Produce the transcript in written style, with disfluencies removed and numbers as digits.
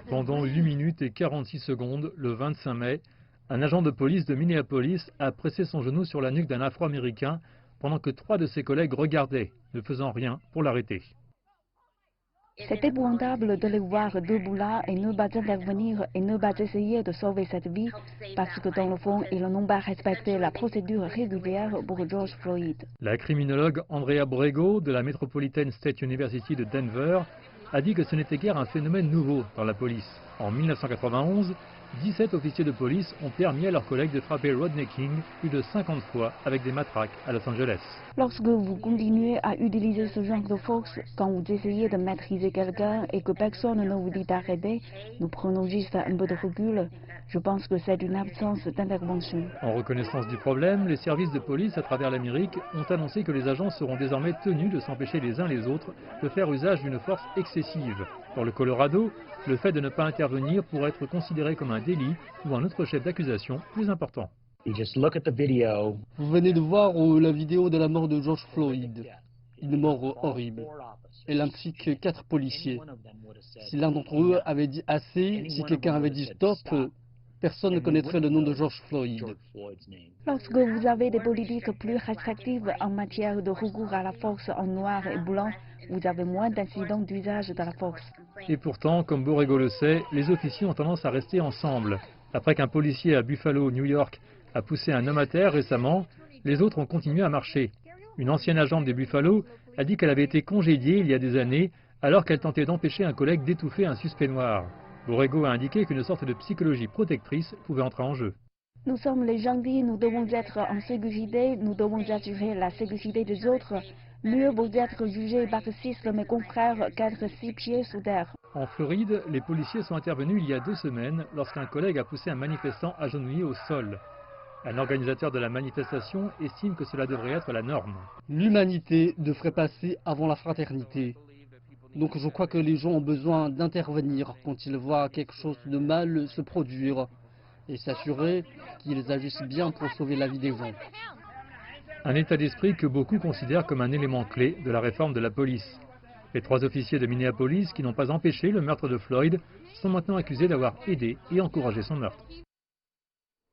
Pendant 8 minutes et 46 secondes, le 25 mai, un agent de police de Minneapolis a pressé son genou sur la nuque d'un Afro-Américain pendant que 3 de ses collègues regardaient, ne faisant rien pour l'arrêter. C'est épouvantable de les voir debout là et ne pas intervenir et ne pas essayer de sauver cette vie parce que dans le fond, ils n'ont pas respecté la procédure régulière pour George Floyd. La criminologue Andrea Borrego de la Metropolitan State University de Denver a dit que ce n'était guère un phénomène nouveau dans la police. En 1991, 17 officiers de police ont permis à leurs collègues de frapper Rodney King plus de 50 fois avec des matraques à Los Angeles. Lorsque vous continuez à utiliser ce genre de force, quand vous essayez de maîtriser quelqu'un et que personne ne vous dit d'arrêter, nous prenons juste un peu de recul. Je pense que c'est une absence d'intervention. En reconnaissance du problème, les services de police à travers l'Amérique ont annoncé que les agents seront désormais tenus de s'empêcher les uns les autres de faire usage d'une force excessive. Dans le Colorado, le fait de ne pas intervenir pourrait être considéré comme un délit ou un autre chef d'accusation plus important. Vous venez de voir la vidéo de la mort de George Floyd. Une mort horrible. Elle implique 4 policiers. Si l'un d'entre eux avait dit assez, si quelqu'un avait dit stop, personne ne connaîtrait le nom de George Floyd. Lorsque vous avez des politiques plus restrictives en matière de recours à la force en noir et blanc, vous avez moins d'incidents d'usage de la force. Et pourtant, comme Borrego le sait, les officiers ont tendance à rester ensemble. Après qu'un policier à Buffalo, New York, a poussé un homme à terre récemment, les autres ont continué à marcher. Une ancienne agente des Buffalo a dit qu'elle avait été congédiée il y a des années alors qu'elle tentait d'empêcher un collègue d'étouffer un suspect noir. Borrego a indiqué qu'une sorte de psychologie protectrice pouvait entrer en jeu. Nous sommes les gentils, nous devons être en sécurité, nous devons assurer la sécurité des autres. Mieux vaut être jugé marxiste mes confrères qu'être 6 pieds sous terre. En Floride, les policiers sont intervenus il y a 2 semaines lorsqu'un collègue a poussé un manifestant agenouillé au sol. Un organisateur de la manifestation estime que cela devrait être la norme. L'humanité devrait passer avant la fraternité. Donc je crois que les gens ont besoin d'intervenir quand ils voient quelque chose de mal se produire et s'assurer qu'ils agissent bien pour sauver la vie des gens. Un état d'esprit que beaucoup considèrent comme un élément clé de la réforme de la police. Les 3 officiers de Minneapolis qui n'ont pas empêché le meurtre de Floyd sont maintenant accusés d'avoir aidé et encouragé son meurtre.